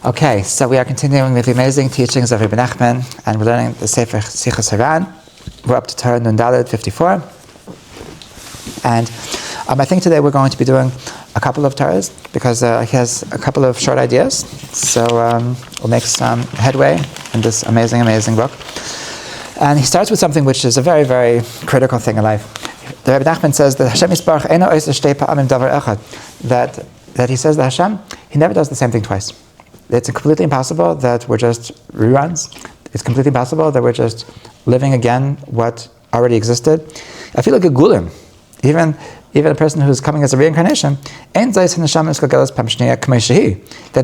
Okay, so we are continuing with the amazing teachings of Rabbi Nachman, and we're learning the Sefer Sichot Haran. We're up to Torah Nun Daled 54. And I think today we're going to be doing a couple of Torahs, because he has a couple of short ideas. So we'll make some headway in this amazing, amazing book. And he starts with something which is a very, very critical thing in life. The Rabbi Nachman says that Hashem Yisparach Eino Oiseh Shtei Pa'amim Davar Echad. That he says that Hashem, he never does the same thing twice. It's completely impossible that we're just reruns. It's completely impossible that we're just living again what already existed. I feel like a gulim. Even a person who's coming as a reincarnation, that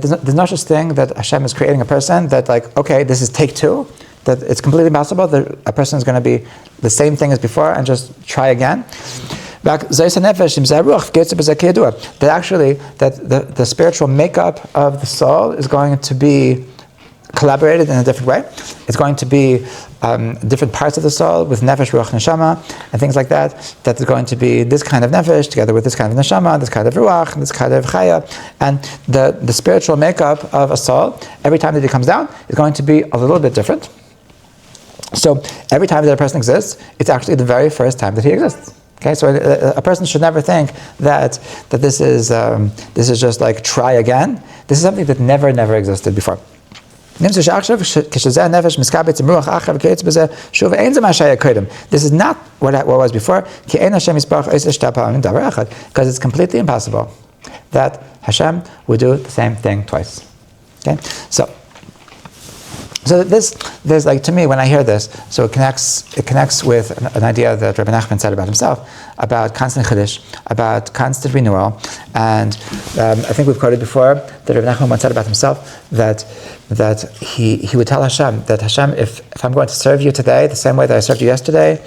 there's no such thing that Hashem is creating a person that, like, okay, this is take two, that it's completely impossible that a person is going to be the same thing as before and just try again. That actually, that the spiritual makeup of the soul is going to be collaborated in a different way. It's going to be different parts of the soul with nefesh, ruach, neshama, and things like that. That there's going to be this kind of nefesh together with this kind of neshama, this kind of ruach, this kind of chaya, and the spiritual makeup of a soul, every time that it comes down, is going to be a little bit different. So every time that a person exists, it's actually the very first time that he exists. Okay, so a person should never think that this is just like try again. This is something that never existed before. This is not what was before, because it's completely impossible that Hashem would do the same thing twice. Okay, so there's like, to me, when I hear this, so it connects with an idea that Rabbi Nachman said about himself, about constant chiddush, about constant renewal. And I think we've quoted before that Rabbi Nachman once said about himself that he would tell Hashem that, Hashem, if I'm going to serve you today the same way that I served you yesterday,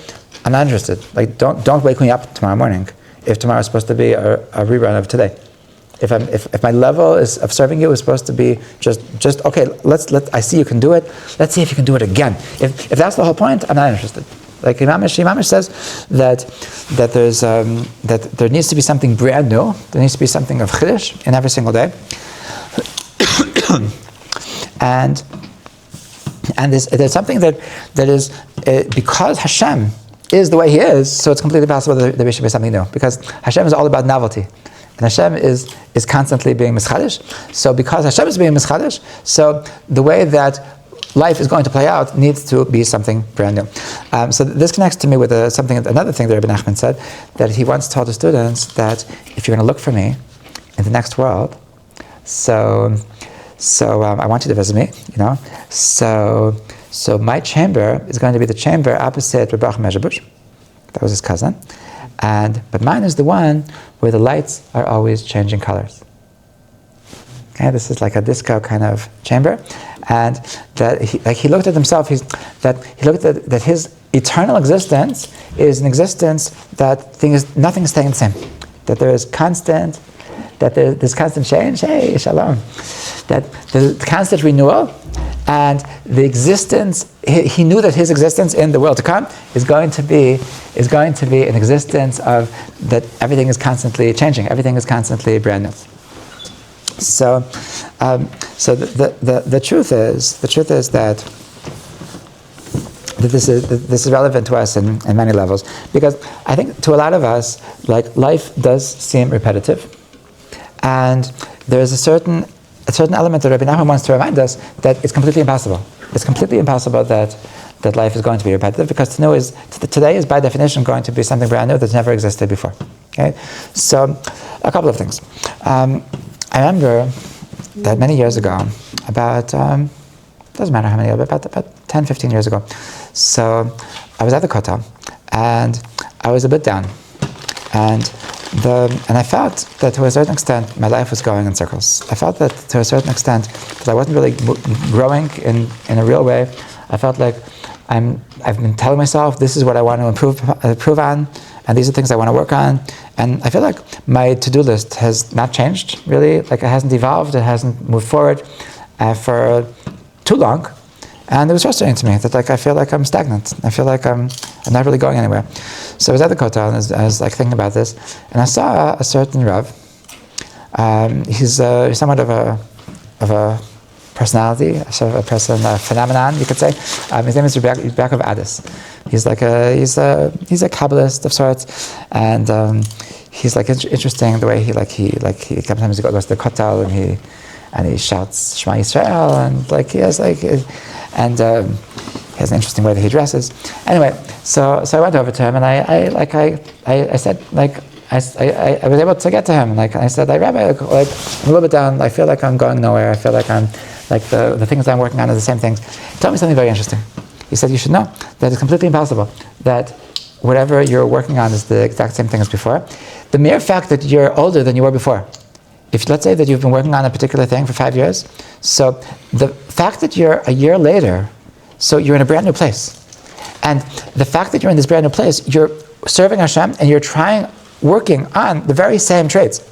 I'm not interested. Like, don't wake me up tomorrow morning if tomorrow is supposed to be a rerun of today. If my level of serving you is supposed to be just okay, I see you can do it. Let's see if you can do it again. If that's the whole point, I'm not interested. Like Imamish says that there needs to be something brand new. There needs to be something of chiddush in every single day. and there's something that is because Hashem is the way He is, so it's completely possible that there should be something new, because Hashem is all about novelty. And Hashem is constantly being mischadish. So because Hashem is being mischadish, so the way that life is going to play out needs to be something brand new. So this connects to me with another thing that Rabbi Nachman said, that he once told the students that if you're going to look for me in the next world, so I want you to visit me, So my chamber is going to be the chamber opposite Rebbe Mezhebush. That was his cousin. But mine is the one where the lights are always changing colors. Okay, this is like a disco kind of chamber, and that he looked at himself. That his eternal existence is an existence that nothing is staying the same. That there is constant. That there's constant change. Hey, shalom. That there's constant renewal. And the existence, he knew that his existence in the world to come is going to be an existence of that everything is constantly changing, everything is constantly brand new. So the truth is that this is relevant to us in many levels, because I think to a lot of us, like, life does seem repetitive, and there is a certain element that Rabbi Nachman wants to remind us that it's completely impossible. It's completely impossible that life is going to be repetitive, because today is by definition going to be something brand new that's never existed before. Okay, so a couple of things. I remember that many years ago, about doesn't matter how many, about 10, 15 years ago. So I was at the Kotel, and I was a bit down, and I felt that to a certain extent my life was going in circles. I felt that to a certain extent that I wasn't really growing in a real way. I felt like I've been telling myself this is what I want to improve on, and these are things I want to work on. And I feel like my to-do list has not changed really. Like, it hasn't evolved, it hasn't moved forward for too long. And it was frustrating to me that, like, I feel like I'm stagnant. I feel like I'm not really going anywhere. So I was at the Kotel, and I was like thinking about this, and I saw a certain Rav. He's somewhat of a personality, a phenomenon, you could say. His name is Yaakov Addis. He's a Kabbalist of sorts, and he's interesting the way he sometimes he goes to the Kotel and he shouts Shema Yisrael, and he has an interesting way that he dresses. Anyway, so I went over to him and I said I was able to get to him, and I said, Rabbi, I'm a little bit down. I feel like I'm going nowhere. I feel like I'm the things that I'm working on are the same things. He told me something very interesting. He said, you should know that it's completely impossible that whatever you're working on is the exact same thing as before. The mere fact that you're older than you were before. If let's say that you've been working on a particular thing for 5 years, so the fact that you're a year later, so you're in a brand new place, and the fact that you're in this brand new place, you're serving Hashem and you're working on the very same traits,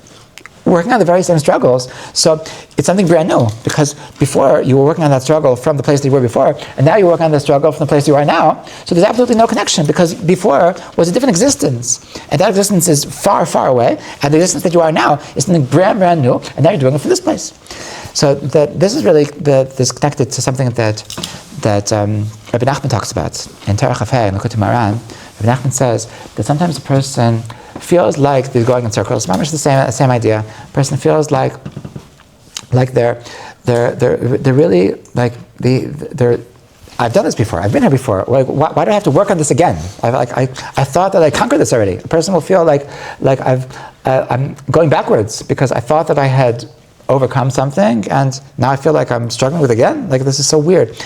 working on the very same struggles. So it's something brand new, because before you were working on that struggle from the place that you were before, and now you're working on the struggle from the place you are now. So there's absolutely no connection, because before was a different existence, and that existence is far, far away, and the existence that you are now is something brand new, and now you're doing it from this place. So this is really this connected to something that Rabbi Nachman talks about in Terach Hafei and Likutei Moharan. Rabbi Nachman says that sometimes a person feels like they're going in circles. Mamish the same idea. A person feels like they're really they're. I've done this before. I've been here before. Why do I have to work on this again? I thought that I conquered this already. A person will feel like I'm going backwards because I thought that I had overcome something, and now I feel like I'm struggling with it again. This is so weird.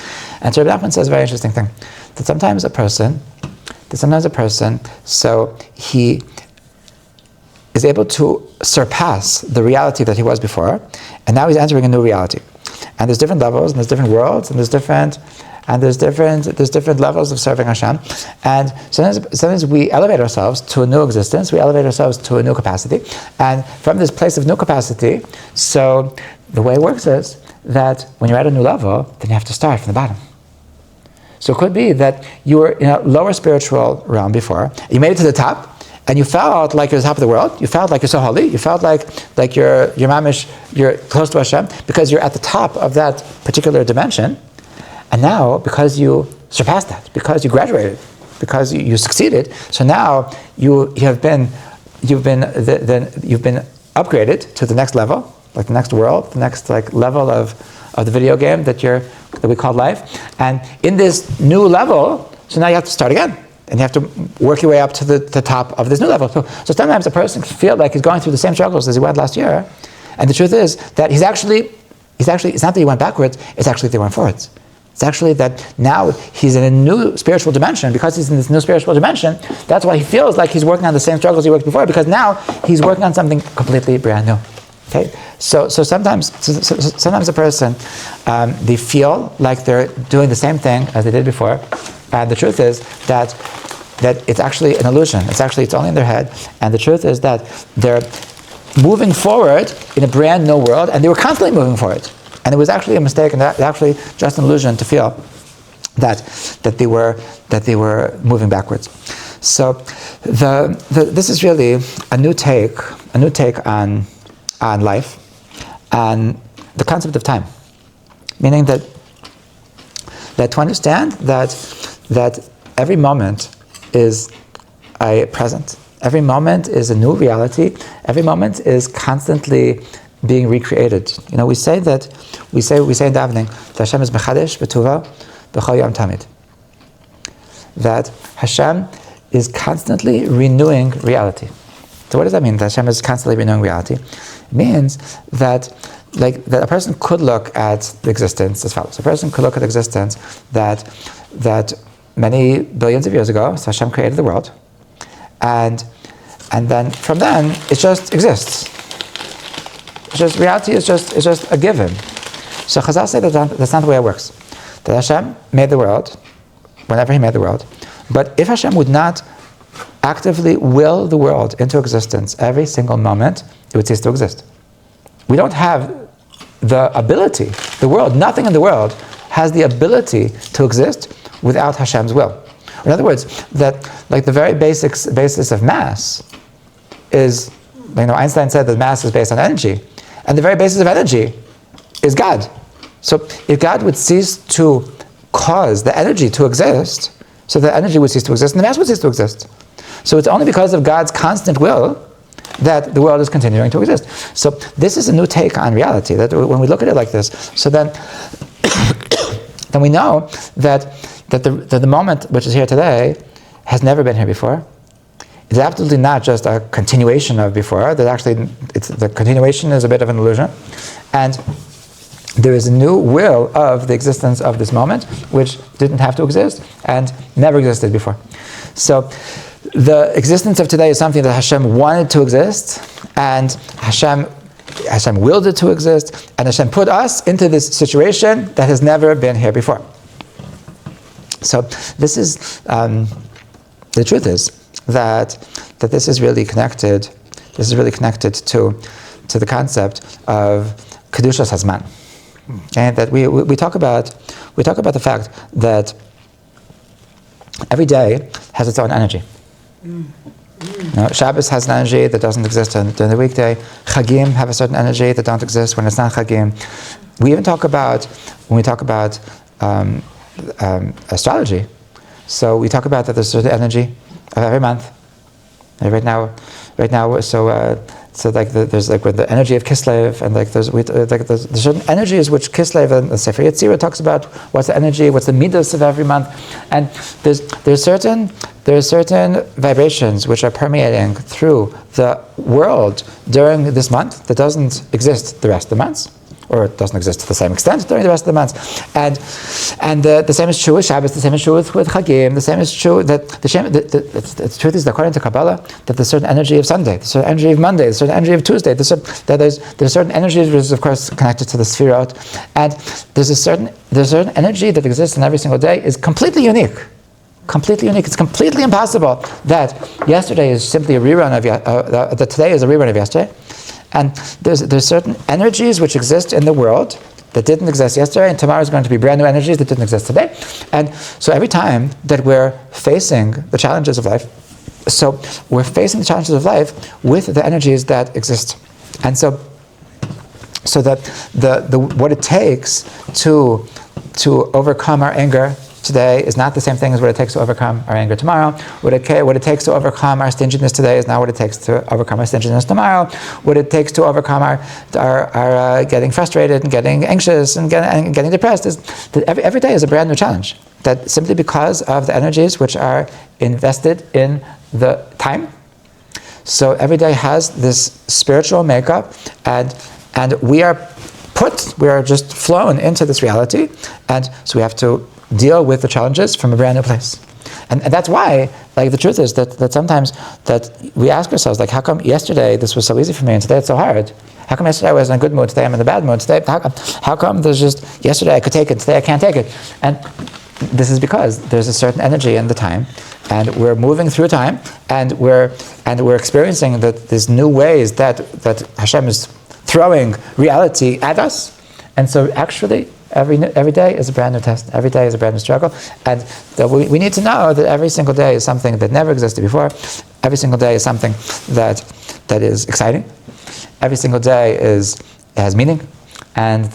And so Rabbi Nachman says a very interesting thing, that sometimes a person, so he is able to surpass the reality that he was before, and now he's entering a new reality. And there's different levels, and there's different worlds, and there's different levels of serving Hashem. And sometimes we elevate ourselves to a new existence, we elevate ourselves to a new capacity, and from this place of new capacity, so the way it works is that when you're at a new level, then you have to start from the bottom. So it could be that you were in a lower spiritual realm before, you made it to the top, and you felt like you're the top of the world, you felt like you're so holy, you felt like you're mamish, you're close to Hashem, because you're at the top of that particular dimension. And now, because you surpassed that, because you graduated, because you succeeded, so now you've been upgraded to the next level, like the next world, the next level of the video game that we call life. And in this new level, so now you have to start again. And you have to work your way up to the top of this new level. So sometimes a person can feel like he's going through the same struggles as he went last year. And the truth is that it's not that he went backwards, it's actually that he went forwards. It's actually that now he's in a new spiritual dimension. Because he's in this new spiritual dimension, that's why he feels like he's working on the same struggles he worked before, because now he's working on something completely brand new. Okay? So sometimes a person, they feel like they're doing the same thing as they did before. And the truth is that it's actually an illusion. It's only in their head. And the truth is that they're moving forward in a brand new world, and they were constantly moving forward. And it was actually a mistake, and actually just an illusion to feel that they were moving backwards. So this is really a new take on life, and the concept of time, meaning that to understand that every moment is a present, every moment is a new reality, every moment is constantly being recreated. We say in davening that Hashem is mechadesh b'tuva b'chol yom tamid. That Hashem is constantly renewing reality. So what does that mean? That Hashem is constantly renewing reality? It means that a person could look at the existence as follows. A person could look at existence that many billions of years ago, so Hashem created the world, and then from then it just exists. Reality is just a given. So Chazal say that that's not the way it works. That Hashem made the world, whenever He made the world, but if Hashem would not actively will the world into existence every single moment, it would cease to exist. We don't have the ability, nothing in the world has the ability to exist without Hashem's will. In other words, that the very basis of mass is, Einstein said that mass is based on energy, and the very basis of energy is God. So if God would cease to cause the energy to exist, so the energy would cease to exist, and the mass would cease to exist. So it's only because of God's constant will that the world is continuing to exist. So this is a new take on reality, that when we look at it like this, so then then we know that the moment which is here today has never been here before. It's absolutely not just a continuation of before. That actually, the continuation is a bit of an illusion. And there is a new will of the existence of this moment, which didn't have to exist and never existed before. So the existence of today is something that Hashem wanted to exist, and Hashem willed it to exist, and Hashem put us into this situation that has never been here before. So this is, the truth is that this is really connected. This is really connected to the concept of Kedushas Hazman. Okay, that we talk about the fact that every day has its own energy. Now, Shabbos has an energy that doesn't exist during the weekday. Chagim have a certain energy that don't exist when it's not Chagim. We even talk about, when we talk about astrology, so we talk about that there's a certain energy of every month. And right now, so like there's like with the energy of Kislev, and like there's certain energies which Kislev and the Sefer Yetzirah talks about. What's the energy? What's the midas of every month? And there's certain vibrations which are permeating through the world during this month that doesn't exist the rest of the months, or it doesn't exist to the same extent during the rest of the months. And the same is true with Shabbos, the same is true with Chagim, the same is true that the truth is that according to Kabbalah, that there's a certain energy of Sunday, there's a certain energy of Monday, there's a certain energy of Tuesday, there's certain energies which is of course connected to the Sefirot, and there's a certain energy that exists in every single day is completely unique. Completely unique. It's completely impossible that yesterday is simply a rerun of that today is a rerun of yesterday. And there's certain energies which exist in the world that didn't exist yesterday, and tomorrow is going to be brand new energies that didn't exist today. And so every time that we're facing the challenges of life, so we're facing the challenges of life with the energies that exist. And so that what it takes to overcome our anger today is not the same thing as what it takes to overcome our anger tomorrow. What it takes to overcome our stinginess today is not what it takes to overcome our stinginess tomorrow. What it takes to overcome our getting frustrated and getting anxious and getting depressed is that every day is a brand new challenge. That simply because of the energies which are invested in the time. So every day has this spiritual makeup, and we are just flown into this reality, and so we have to deal with the challenges from a brand new place. And that's why, like, the truth is that sometimes that we ask ourselves, like, how come yesterday this was so easy for me and today it's so hard? How come yesterday I was in a good mood, today I'm in a bad mood? Today, how come there's just, yesterday I could take it, today I can't take it? And this is because there's a certain energy in the time, and we're moving through time, and we're experiencing these new ways that Hashem is throwing reality at us. And so actually, every day is a brand new test. Every day is a brand new struggle. And we need to know that every single day is something that never existed before. Every single day is something that is exciting. Every single day has meaning. And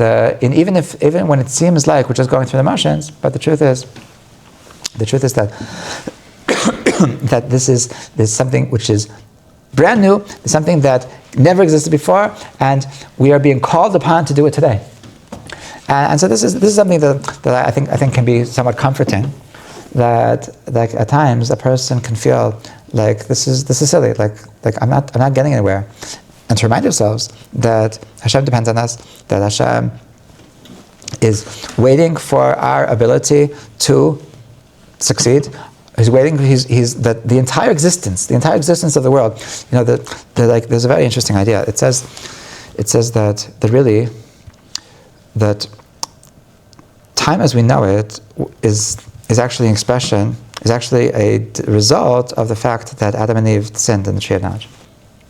even when it seems like we're just going through the motions, but the truth is that that this is something which is brand new, something that never existed before, and we are being called upon to do it today. And so this is something that I think can be somewhat comforting. That like at times a person can feel like this is silly, like I'm not getting anywhere, and to remind ourselves that Hashem depends on us, that Hashem is waiting for our ability to succeed. He's waiting. He's that the entire existence of the world. You know, there's a very interesting idea. It says that really, that time as we know it is actually an expression, is actually a result of the fact that Adam and Eve sinned in the tree of knowledge.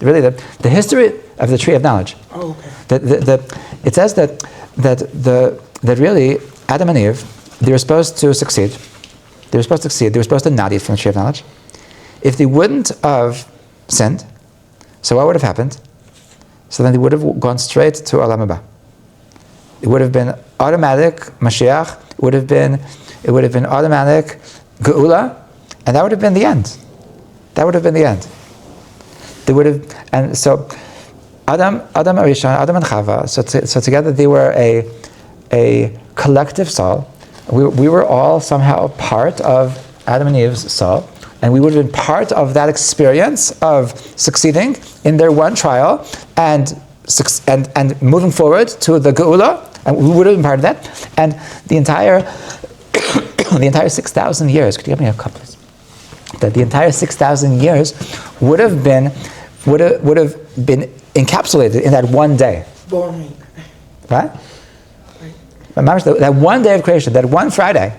Really, the history of the tree of knowledge. Oh, okay. It says that really Adam and Eve, they were supposed to succeed. They were supposed to succeed. They were supposed to not eat from the tree of knowledge. If they wouldn't have sinned, so what would have happened? So then they would have gone straight to Olam Haba. it would have been automatic Mashiach. It would have been automatic Geula, and that would have been the end. That would have been the end. They would have, and so Adam Arishon, Adam and Chava. So together they were a collective soul. We were all somehow part of Adam and Eve's soul, and we would have been part of that experience of succeeding in their one trial and moving forward to the Geula, and we would have been part of that. And the entire 6,000 years. Could you give me a cup, please? That the entire 6,000 years would have been encapsulated in that one day. Boring. Right? That one day of creation, that one Friday.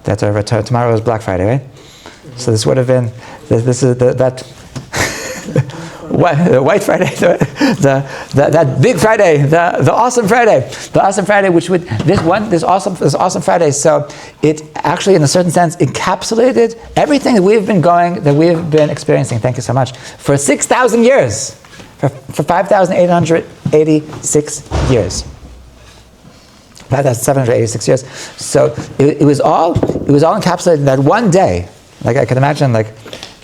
Tomorrow is Black Friday, right? Mm-hmm. So this would have been this is that White Friday, that big Friday, the awesome Friday, which would this awesome Friday. So it actually, in a certain sense, encapsulated everything that we've been experiencing. Thank you so much for 6,000 years, for 5,886 years. 5,786 years. So it was all encapsulated in that one day. Like I can imagine, if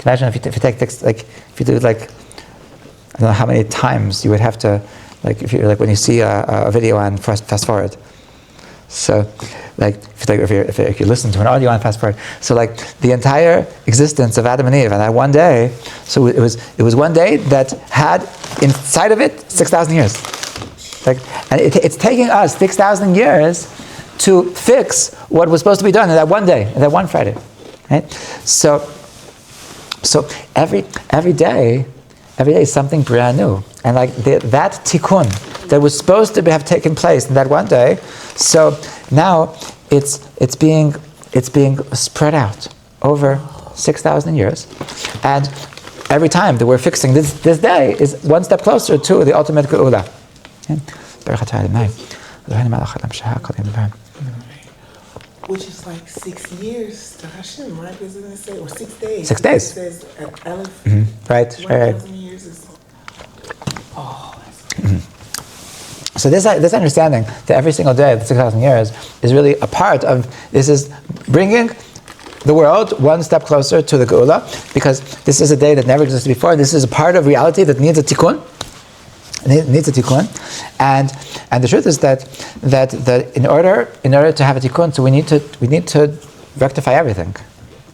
you take this, if you do I don't know how many times you would have to, if you when you see a video on fast forward. So, if you listen to an audio on fast forward, so the entire existence of Adam and Eve on that one day. So it was one day that had inside of it 6,000 years. And it's taking us 6,000 years to fix what was supposed to be done in that one day, in that one Friday, right? So every day is something brand new, and that tikkun that was supposed to have taken place in that one day. So now it's being spread out over 6,000 years, and every time that we're fixing this day is one step closer to the ultimate geula. Which is 6 years to Hashem, right? Doesn't it say, or 6 days? 6 days. It says Aleph. Mm-hmm. Right. 1,000 years is. So this understanding that every single day of the 6,000 years is really a part of, this is bringing the world one step closer to the Geula, because this is a day that never existed before. This is a part of reality that needs a tikkun. And the truth is that in order to have a tikkun, so we need to rectify everything.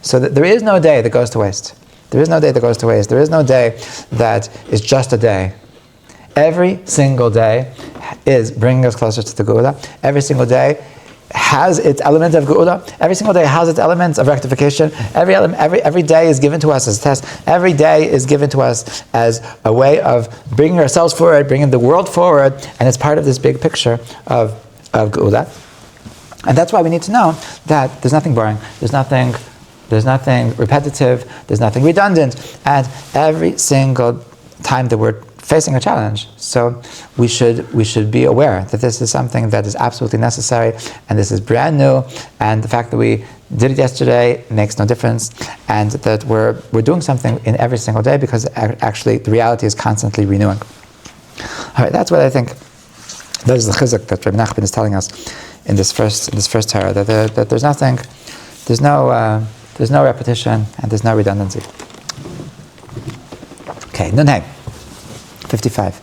So that there is no day that goes to waste. There is no day that goes to waste. There is no day that is just a day. Every single day is bringing us closer to the Geula. Every single day has its element of Geula. Every single day has its elements of rectification. Every day is given to us as a test. Every day is given to us as a way of bringing ourselves forward, bringing the world forward, and it's part of this big picture of Geula. And that's why we need to know that there's nothing boring, there's nothing repetitive, there's nothing redundant, and every single time that we're facing a challenge, so we should be aware that this is something that is absolutely necessary, and this is brand new, and the fact that we did it yesterday makes no difference, and that we're doing something in every single day, because actually the reality is constantly renewing. All right, that's what I think. That is the chizuk that Rabbi Nachman is telling us in this first Torah, that there's no repetition and there's no redundancy. Okay, Nun Hey. 55.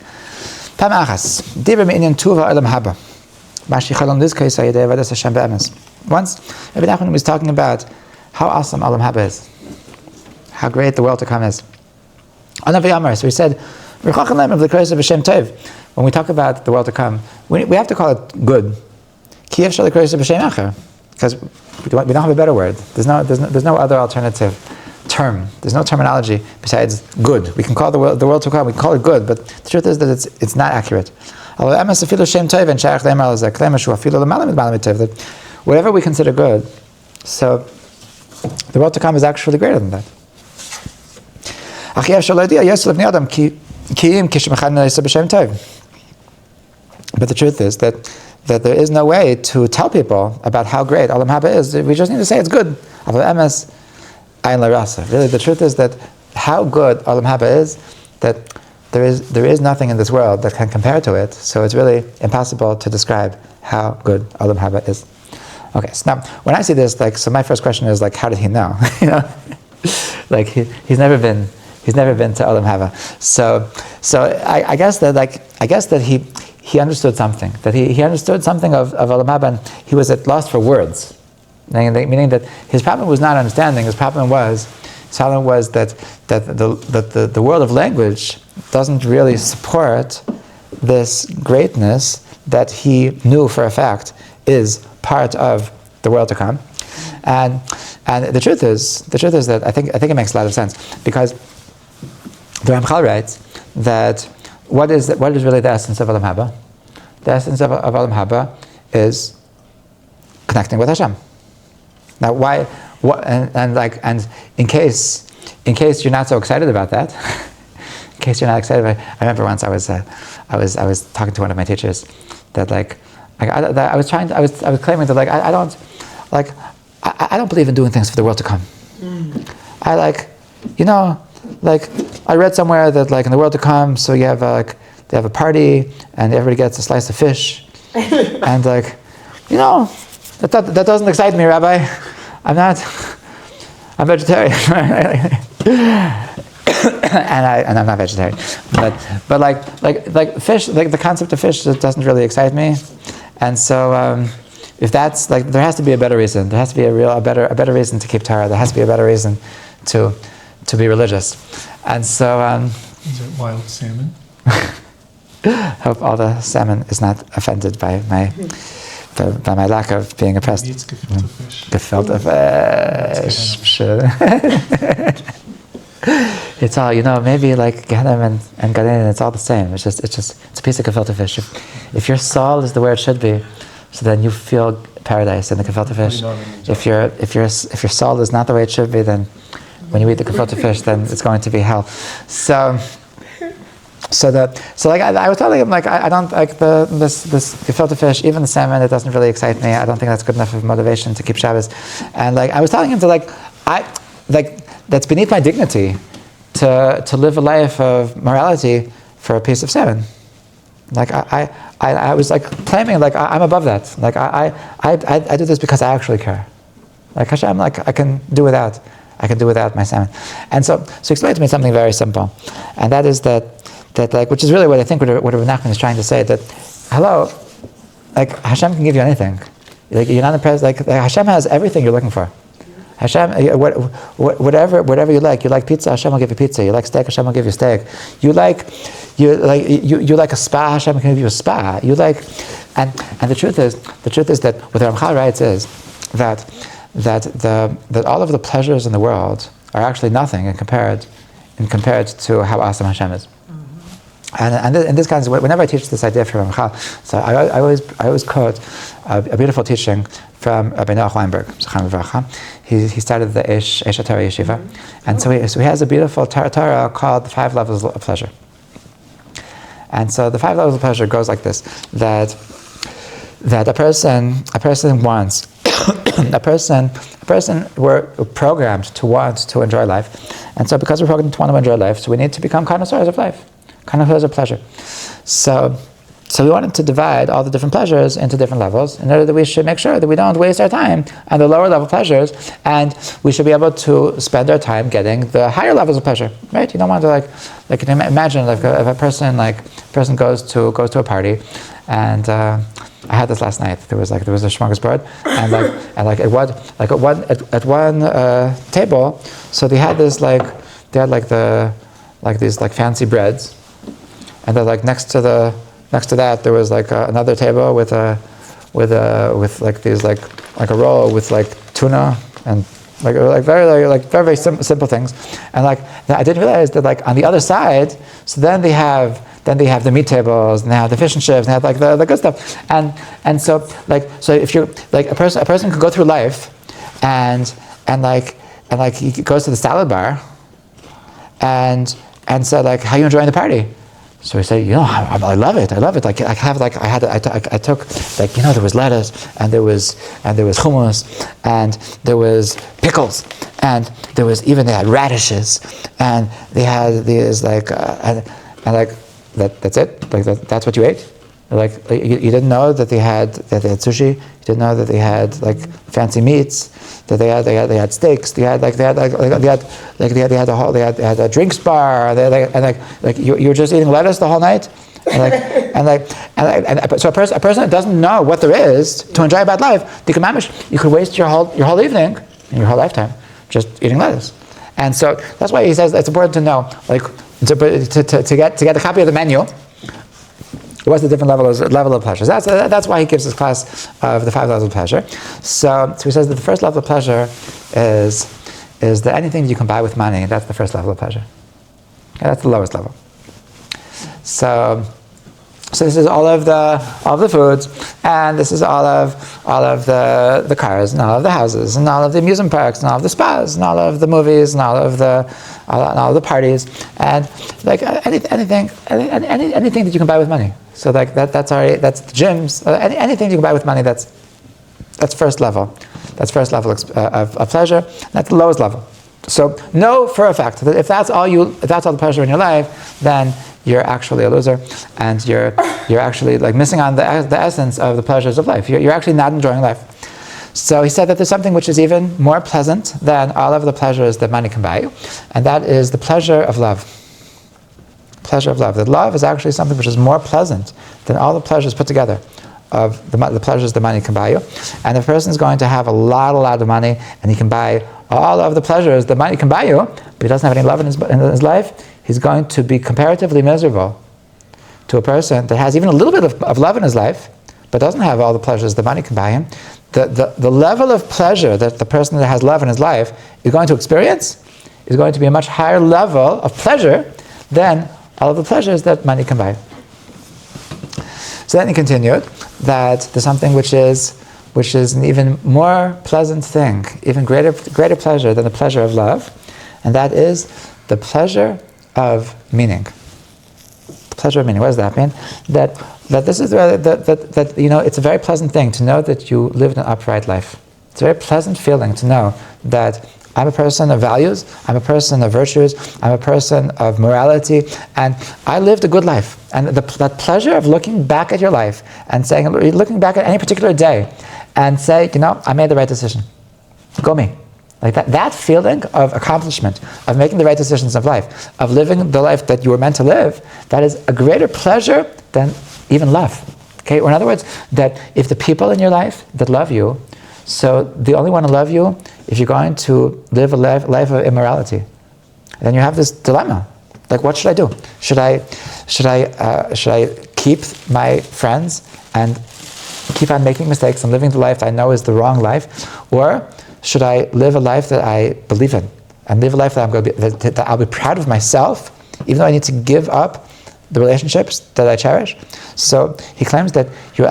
Pam achas. Dibra me'inyan tuva olam haba. Mashi chalom nizkei sayidei vadas Hashem be'emes. Once, Rabbi Nachman was talking about how awesome olam haba is, how great the world to come is. Anavi Amar, so he said, when we talk about the world to come, we have to call it good. Because we don't have a better word. There's no other alternative term. There's no terminology besides good. We can call the world to come, we can call it good, but the truth is that it's not accurate. That whatever we consider good, so the world to come is actually greater than that. But the truth is that there is no way to tell people about how great Olam Haba is. We just need to say it's good. Really, the truth is that how good Olam Haba is, that there is nothing in this world that can compare to it. So it's really impossible to describe how good Olam Haba is. Okay, so now when I see this, so my first question is how did he know? He's never been to Olam Haba. So I guess that he understood something. That he understood something of Olam Haba, and he was at loss for words. Meaning that his problem was not understanding. His problem was that the world of language doesn't really support this greatness that he knew for a fact is part of the world to come. And the truth is that I think it makes a lot of sense, because the Ramchal writes that what is really the essence of Olam Haba? The essence of Olam Haba is connecting with Hashem. Now, why? And in case you're not so excited about that, in case you're not excited about it, I remember once I was talking to one of my teachers that I was claiming that I don't believe in doing things for the world to come. I read somewhere that in the world to come, so you have they have a party and everybody gets a slice of fish, and that doesn't excite me, Rabbi. I'm vegetarian, and I'm not vegetarian, but fish, the concept of fish doesn't really excite me, and so if that's there has to be a better reason. There has to be a better reason to keep Torah. There has to be a better reason to be religious, and so. Is it wild salmon? Hope all the salmon is not offended by my lack of being oppressed. It's gefilte fish. Gefilte fish. It's all, maybe Gehenna and Gan Eden, it's all the same. It's a piece of gefilte fish. If your soul is the way it should be, so then you feel paradise in the gefilte fish. If your soul is not the way it should be, then when you eat the gefilte fish, then it's going to be hell. So I was telling him I don't like this gefilte fish, even the salmon. It doesn't really excite me. I don't think that's good enough of motivation to keep Shabbos. And I was telling him that's beneath my dignity to live a life of morality for a piece of salmon. I was claiming I'm above that. I do this because I actually care. Hashem, I can do without my salmon. And so he explained to me something very simple, and that is that which is really what I think what Rav Nachman is trying to say, that Hashem can give you anything. You're not impressed. Hashem has everything you're looking for. Hashem, whatever you like pizza, Hashem will give you pizza. You like steak, Hashem will give you steak. You like a spa, Hashem can give you a spa. And the truth is that what the Ramchal writes is that all of the pleasures in the world are actually nothing in compared to how awesome Hashem is. And in this kind of, whenever I teach this idea from Ramchal, so I always quote a beautiful teaching from Rabbi Noach Weinberg, Zechron Livracha. He started the Eish HaTorah Yeshiva, and so he has a beautiful Torah called the 5 Levels of Pleasure. And so the 5 levels of pleasure goes like this: that a person wants a person we're programmed to want to enjoy life, and so because we're programmed to want to enjoy life, so we need to become connoisseurs of life. Connoisseurs of pleasure. So we wanted to divide all the different pleasures into different levels in order that we should make sure that we don't waste our time on the lower level pleasures, and we should be able to spend our time getting the higher levels of pleasure. Right? You don't want to imagine if a person goes to a party, and I had this last night. There was a smorgasbord, and at one table, so they had this these fancy breads. And then next to that there was another table with a roll with tuna and very simple things. And I didn't realize that on the other side, so then they have the meat tables, and they have the fish and chips, and they have the good stuff. And so if you're a person could go through life and he goes to the salad bar and said how you enjoying the party? So he said, I love it. I took there was lettuce, and there was hummus, and there was pickles, and they had radishes, and they had these And like that's it. Like that's what you ate. Like you didn't know that they had sushi. You didn't know that they had like fancy meats. That they had steaks. They had a whole they had a drinks bar. You were just eating lettuce the whole night. So a person that doesn't know what there is to enjoy about life, you could waste your whole evening and your whole lifetime just eating lettuce. And so that's why he says it's important to know, like to get a copy of the menu. What's the different level of pleasures? That's why he gives this class of the 5 levels of pleasure. So he says that the first level of pleasure is that anything you can buy with money. That's the first level of pleasure. Okay, that's the lowest level. So this is all of the foods, and this is all of the cars, and all of the houses, and all of the amusement parks, and all of the spas, and all of the movies, and all of the parties, and like anything that you can buy with money. So like that's the gyms. Anything you can buy with money. That's first level. That's first level of pleasure. That's the lowest level. So know for a fact that if that's all the pleasure in your life, then you're actually a loser, and you're actually like missing on the essence of the pleasures of life. You're actually not enjoying life. So he said that there's something which is even more pleasant than all of the pleasures that money can buy you, and that is the pleasure of love. Pleasure of love. That love is actually something which is more pleasant than all the pleasures put together of the pleasures that money can buy you. And if a person is going to have a lot of money, and he can buy all of the pleasures that money can buy you, but he doesn't have any love in his life, he's going to be comparatively miserable to a person that has even a little bit of love in his life, but doesn't have all the pleasures that money can buy him. The level of pleasure that the person that has love in his life is going to experience is going to be a much higher level of pleasure than all of the pleasures that money can buy. So then he continued that there's something which is an even more pleasant thing, even greater pleasure than the pleasure of love, and that is the pleasure of meaning. The pleasure of meaning. What does that mean? That this is that it's a very pleasant thing to know that you lived an upright life. It's a very pleasant feeling to know that I'm a person of values, I'm a person of virtues, I'm a person of morality, and I lived a good life. And that pleasure of looking back at your life and looking back at any particular day and say, I made the right decision. Go me. Like that feeling of accomplishment, of making the right decisions of life, of living the life that you were meant to live, that is a greater pleasure than even love. Okay? Or in other words, that if the people in your life that love you, so they only want to love you if you're going to live a life of immorality. And then you have this dilemma. Like, what should I do? Should I keep my friends and keep on making mistakes and living the life that I know is the wrong life? Or should I live a life that I believe in and live a life that I'll be proud of myself, even though I need to give up the relationships that I cherish? So he claims that you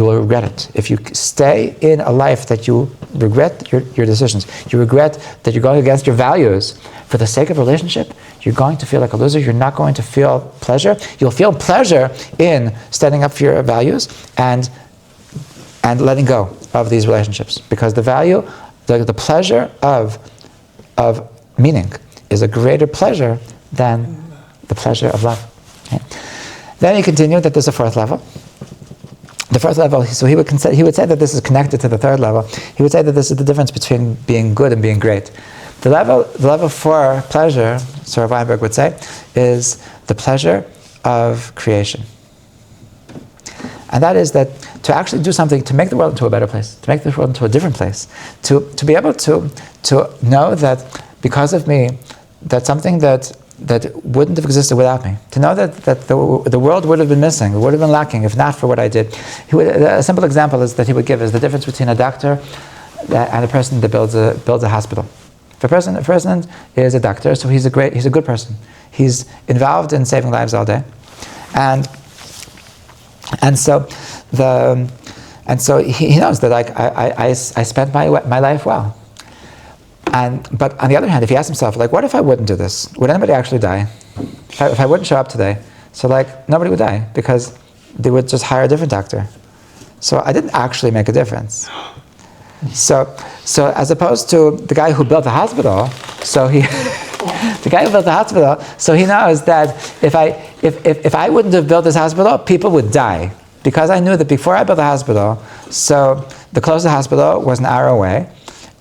will regret it. If you stay in a life that you regret your decisions, you regret that you're going against your values for the sake of a relationship, you're going to feel like a loser. You're not going to feel pleasure. You'll feel pleasure in standing up for your values and letting go of these relationships, because the value, the pleasure of meaning is a greater pleasure than the pleasure of love. Okay. Then he continued that there's a fourth level. The fourth level, so he would say that this is connected to the third level. He would say that this is the difference between being good and being great. The level 4 pleasure, Sir Weinberg would say, is the pleasure of creation. And that is that to actually do something to make the world into a better place, to make the world into a different place, to be able to know that because of me, that something that wouldn't have existed without me, to know that the world would have been missing, would have been lacking if not for what I did. A simple example is that he would give is the difference between a doctor and a person that builds a hospital. If a person is a doctor, so he's a good person. He's involved in saving lives all day, and so he knows that I spent my life well. But on the other hand, if he asks himself, like, what if I wouldn't do this? Would anybody actually die? If I wouldn't show up today, so like nobody would die because they would just hire a different doctor. So I didn't actually make a difference. So as opposed to the guy who built the hospital, so he knows that if if I wouldn't have built this hospital, people would die. Because I knew that before I built the hospital, so the closest hospital was an hour away,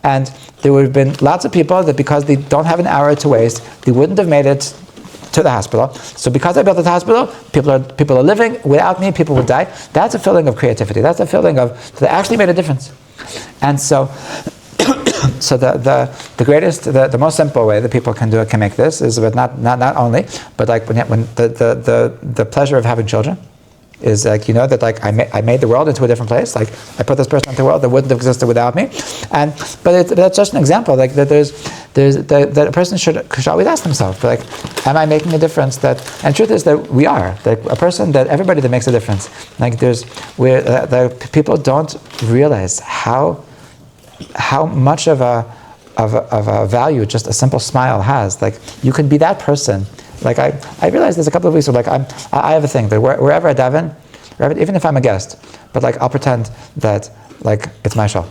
and there would have been lots of people that because they don't have an hour to waste, they wouldn't have made it to the hospital. So because I built the hospital, people are living. Without me, people would die. That's a feeling of creativity. That's a feeling of they actually made a difference. And so, so the greatest, the most simple way that people can make this is with not only, but like when the pleasure of having children is like, that like I made the world into a different place. Like I put this person into the world that wouldn't have existed without me. But that's just an example. Like that that a person should always ask themselves, like, am I making a difference? And the truth is that we are. Like a person everybody that makes a difference. Like the people don't realize how much of a value just a simple smile has. Like you can be that person. Like I realized this a couple of weeks ago. Like I have a thing that wherever I daven, even if I'm a guest, but like I'll pretend that like it's my show.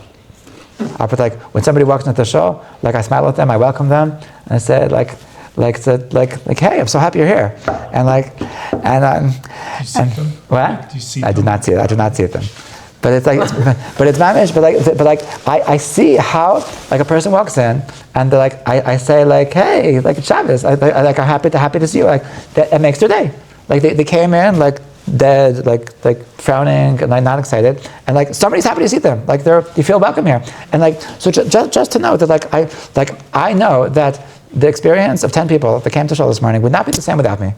I'll put like when somebody walks into the show, like I smile at them, I welcome them, and I say like hey, I'm so happy you're here, and Do you see them? What? Do you see I did them? not see it. I did not see them. But it's like, but it's mamish. But like, I see how like a person walks in and they're like, I say like, hey, like it's Shabbos. I'm happy to see you. Like that makes their day. Like they came in like dead, like frowning and like not excited, and like somebody's happy to see them. Like they feel welcome here. And like so just to know that I know that the experience of 10 people that came to shul this morning would not be the same without me.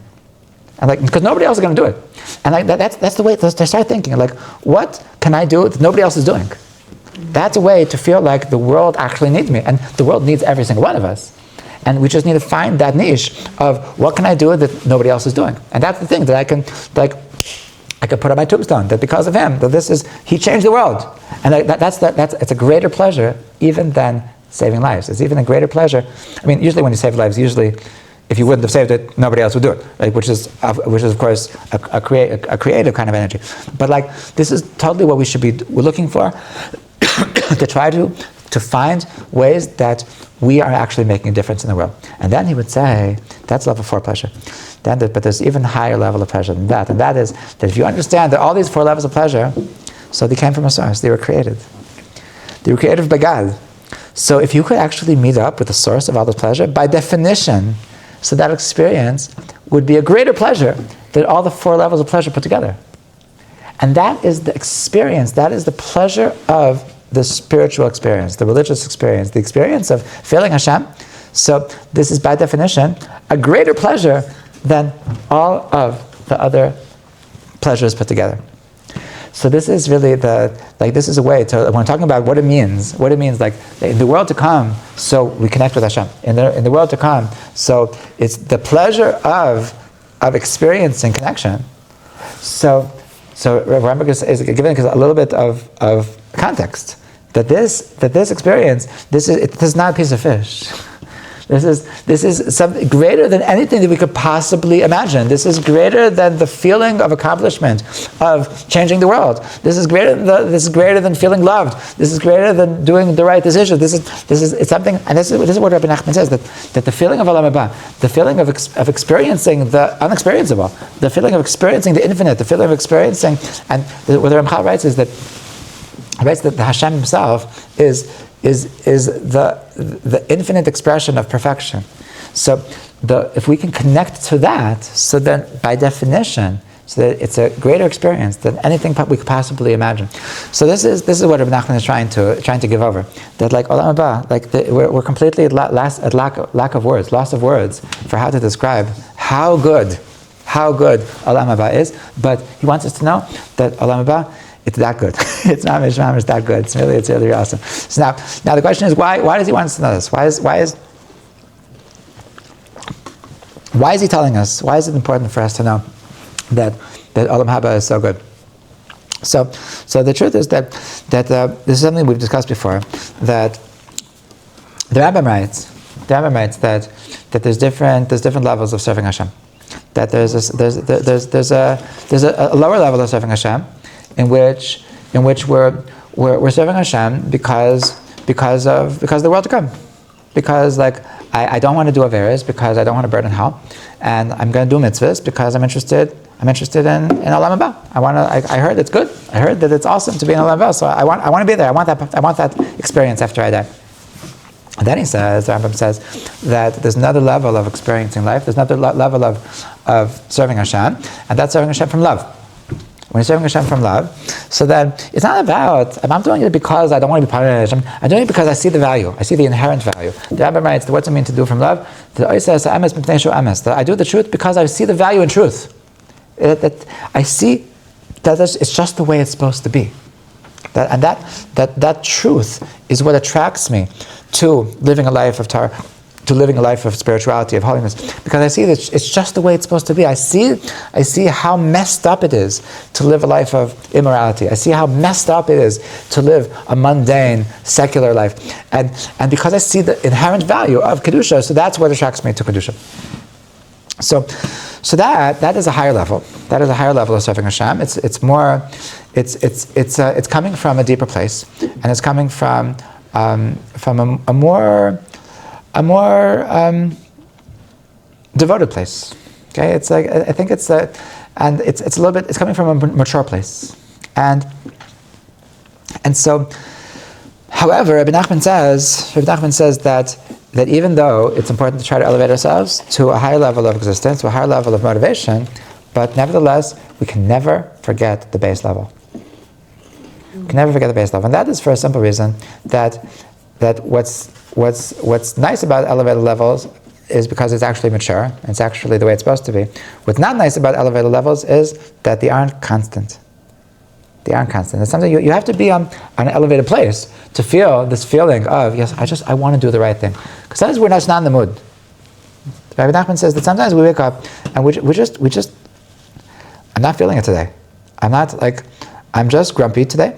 And like, because nobody else is going to do it. And like that's the way to start thinking. Like, what can I do that nobody else is doing? That's a way to feel like the world actually needs me. And the world needs every single one of us. And we just need to find that niche of what can I do that nobody else is doing. And that's the thing that I can put on my tombstone, that because of him, that he changed the world. And it's a greater pleasure even than saving lives. It's even a greater pleasure. I mean, usually when you save lives, if you wouldn't have saved it, nobody else would do it. Like, which is of course a creative kind of energy. But like, this is totally what we're looking for, to try to find ways that we are actually making a difference in the world. And then he would say, that's level 4 pleasure. But there's even higher level of pleasure than that. And that is that if you understand that all these 4 levels of pleasure, so they came from a source. They were created. They were created by God. So if you could actually meet up with the source of all this pleasure, by definition, so that experience would be a greater pleasure than all the 4 levels of pleasure put together. And that is the experience, that is the pleasure of the spiritual experience, the religious experience, the experience of feeling Hashem. So this is by definition a greater pleasure than all of the other pleasures put together. So this is really this is a way to, when we're talking about what it means like in the world to come, so we connect with Hashem. In the world to come, so it's the pleasure of experiencing connection. So Rav Rambam is giving us a little bit of context that this experience, this is not a piece of fish. This is something greater than anything that we could possibly imagine. This is greater than the feeling of accomplishment, of changing the world. This is greater than feeling loved. This is greater than doing the right decision. It's something, and this is what Rabbi Nachman says, that the feeling of Olam Haba, the feeling of experiencing the unexperienceable, the feeling of experiencing the infinite, the feeling of experiencing, and what the Ramchal writes is that the Hashem himself is the infinite expression of perfection. So if we can connect to that, so then by definition, so that it's a greater experience than anything we could possibly imagine. So this is what Rabbi Nachman is trying to give over. That like Olam Haba, like we're completely at lack of words, loss of words for how to describe how good Olam Haba is. But he wants us to know that Olam Haba, it's that good. It's not mamish that good. It's really awesome. So now the question is, why does he want us to know this? Why is he telling us? Why is it important for us to know that Olam Haba is so good? So the truth is that this is something we've discussed before. That the Rambam writes that there's different levels of serving Hashem. That there's a lower level of serving Hashem, in which we're serving Hashem because of the world to come, because like I don't want to do averes because I don't want to burn in hell, and I'm going to do mitzvahs because I'm interested in Olam Haba. I heard it's good. I heard that it's awesome to be in Olam Haba, so I want to be there. I want that experience after I die. And then he says, the Rambam says, that there's another level of experiencing life. There's another level of serving Hashem, and that's serving Hashem from love. When you're serving Hashem from love, so then it's not about, I'm doing it because I don't want to be part of Hashem. I'm doing it because I see the value. I see the inherent value. The Rambam writes, what's it mean to do from love? That I do the truth because I see the value in truth. That I see that it's just the way it's supposed to be. That truth is what attracts me to living a life of Torah, to living a life of spirituality, of holiness, because I see that it's just the way it's supposed to be. I see how messed up it is to live a life of immorality. I see how messed up it is to live a mundane, secular life, and because I see the inherent value of kedusha, so that's what attracts me to kedusha. So that is a higher level. That is a higher level of serving Hashem. It's coming from a deeper place, and it's coming from a more devoted place. Okay, it's like I think it's a little bit. It's coming from a mature place, and so. However, Rabbi Nachman says that even though it's important to try to elevate ourselves to a higher level of existence, to a higher level of motivation, but nevertheless we can never forget the base level. We can never forget the base level, and that is for a simple reason that what's nice about elevated levels is because it's actually mature. It's actually the way it's supposed to be. What's not nice about elevated levels is that they aren't constant. They aren't constant. It's something you have to be on an elevated place to feel this feeling of, yes, I want to do the right thing. Because sometimes we're just not in the mood. Rabbi Nachman says that sometimes we wake up and we just, I'm not feeling it today. I'm just grumpy today.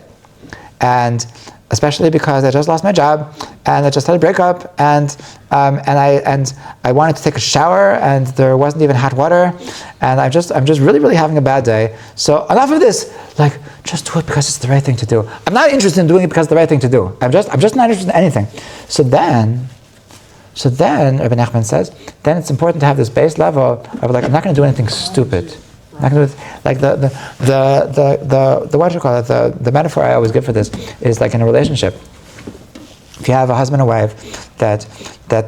And especially because I just lost my job and I just had a breakup and I wanted to take a shower and there wasn't even hot water and I'm just really, really having a bad day. So enough of this, just do it because it's the right thing to do. I'm not interested in doing it because it's the right thing to do. I'm just not interested in anything. So then Rabbi Nachman says, then it's important to have this base level of I'm not going to do anything stupid. I'm not going to do the what do you call it? The metaphor I always give for this is like in a relationship. If you have a husband and wife that they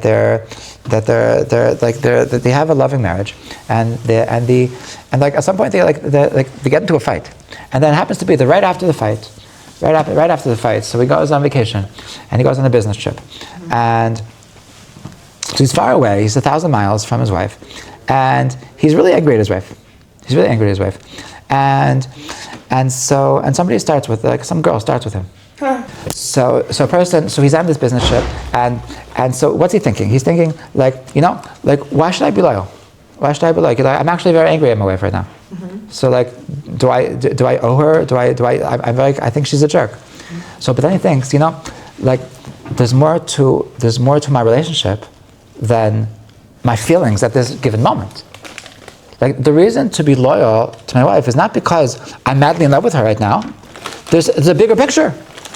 have a loving marriage and at some point they get into a fight, and then it happens to be right after the fight. So he goes on vacation and he goes on a business trip, and so he's far away. He's 1,000 miles from his wife, and he's really angry at his wife. And somebody starts with some girl starts with him. So he's on this business trip, and so what's he thinking? He's thinking why should I be loyal? Why should I be loyal? I'm actually very angry at my wife right now. Mm-hmm. So do I owe her? I think she's a jerk. Mm-hmm. So but then he thinks, there's more to my relationship than my feelings at this given moment. The reason to be loyal to my wife is not because I'm madly in love with her right now. There's a bigger picture.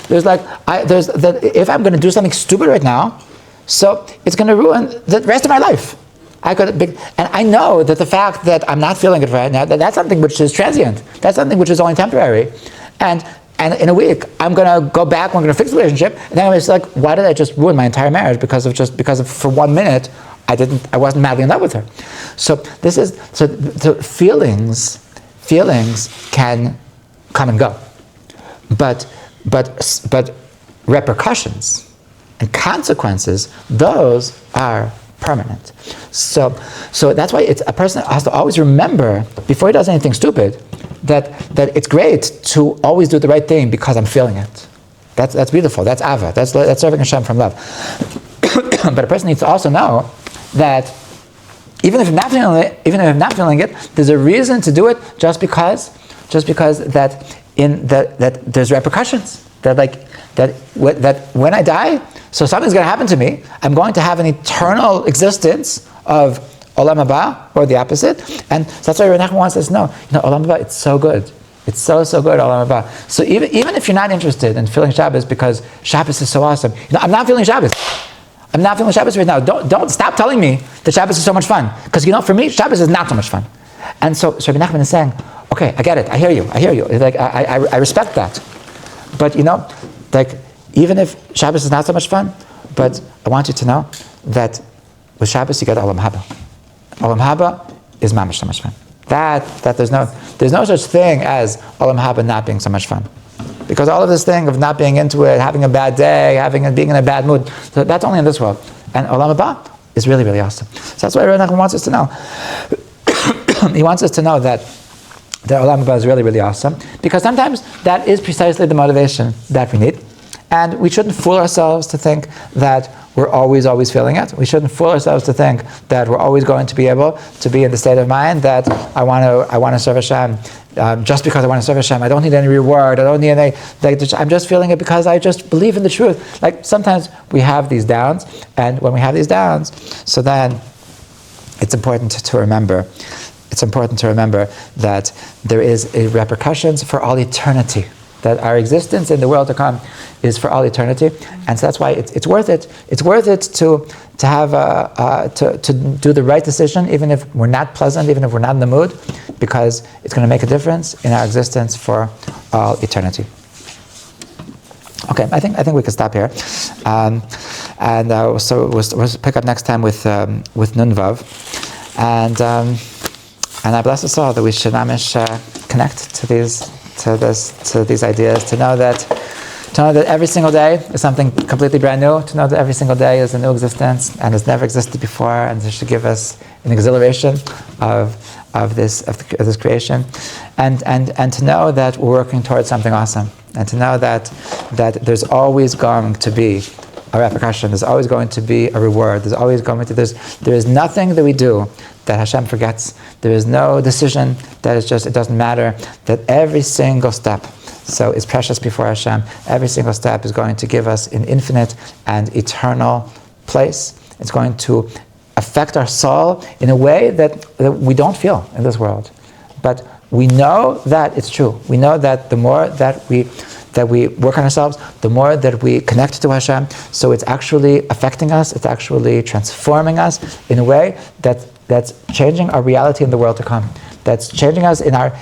If I'm going to do something stupid right now, so it's going to ruin the rest of my life. And I know that the fact that I'm not feeling it right now, that's something which is transient. That's something which is only temporary. And in a week, I'm going to go back, we're going to fix the relationship, and then I'm just why did I just ruin my entire marriage because of for 1 minute, I wasn't madly in love with her. So feelings can come and go. But repercussions and consequences, those are permanent. So that's why a person has to always remember before he does anything stupid that it's great to always do the right thing because I'm feeling it. That's beautiful. That's ava. That's serving Hashem from love. But a person needs to also know that even if I'm not feeling it, there's a reason to do it just because that there's repercussions. That when I die, so something's going to happen to me. I'm going to have an eternal existence of Olam Haba, or the opposite. And so that's why Rabbi Nachman wants us to know, Olam Haba, it's so good. It's so good, Olam Haba. So even if you're not interested in feeling Shabbos because Shabbos is so awesome, I'm not feeling Shabbos. I'm not feeling Shabbos right now. Don't stop telling me that Shabbos is so much fun. Because for me, Shabbos is not so much fun. And so Rabbi Nachman is saying, okay, I get it. I hear you. Like I respect that. But like even if Shabbos is not so much fun, but I want you to know that with Shabbos you get Olam Haba. Olam Haba is mamish so much fun. That there's no such thing as Olam Haba not being so much fun. Because all of this thing of not being into it, having a bad day, being in a bad mood, so that's only in this world. And Olam Haba is really, really awesome. So that's why Rabbi Nachman wants us to know. He wants us to know that Olam Haba is really, really awesome. Because sometimes that is precisely the motivation that we need. And we shouldn't fool ourselves to think that we're always feeling it. We shouldn't fool ourselves to think that we're always going to be able to be in the state of mind that I want to serve Hashem just because I want to serve Hashem. I don't need any reward. I don't need any. I'm just feeling it because I just believe in the truth. Like sometimes we have these downs, and when we have these downs, so then it's important to remember. It's important to remember that there is a repercussions for all eternity. That our existence in the world to come is for all eternity, and so that's why it's worth it. It's worth it to have to do the right decision, even if we're not pleasant, even if we're not in the mood, because it's going to make a difference in our existence for all eternity. Okay, I think we can stop here, so we'll pick up next time with Nun Vav, and I bless us all that we should connect to these ideas, to know that every single day is something completely brand new, to know that every single day is a new existence and has never existed before, and this should give us an exhilaration of this creation, and to know that we're working towards something awesome, and to know that there's always going to be a repercussion, there's always going to be a reward, there is nothing that we do that Hashem forgets. There is no decision that is just, it doesn't matter, that every single step is precious before Hashem. Every single step is going to give us an infinite and eternal place. It's going to affect our soul in a way that we don't feel in this world. But we know that it's true. We know that the more that we work on ourselves, the more that we connect to Hashem, so it's actually affecting us, it's actually transforming us in a way that's changing our reality in the world to come. That's changing us in our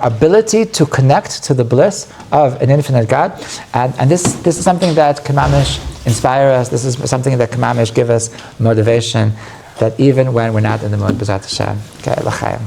ability to connect to the bliss of an infinite God. And this is something that can mamish inspire us. This is something that can mamish give us motivation, that even when we're not in the mood, B'ezrat Hashem. Okay, l'chaim.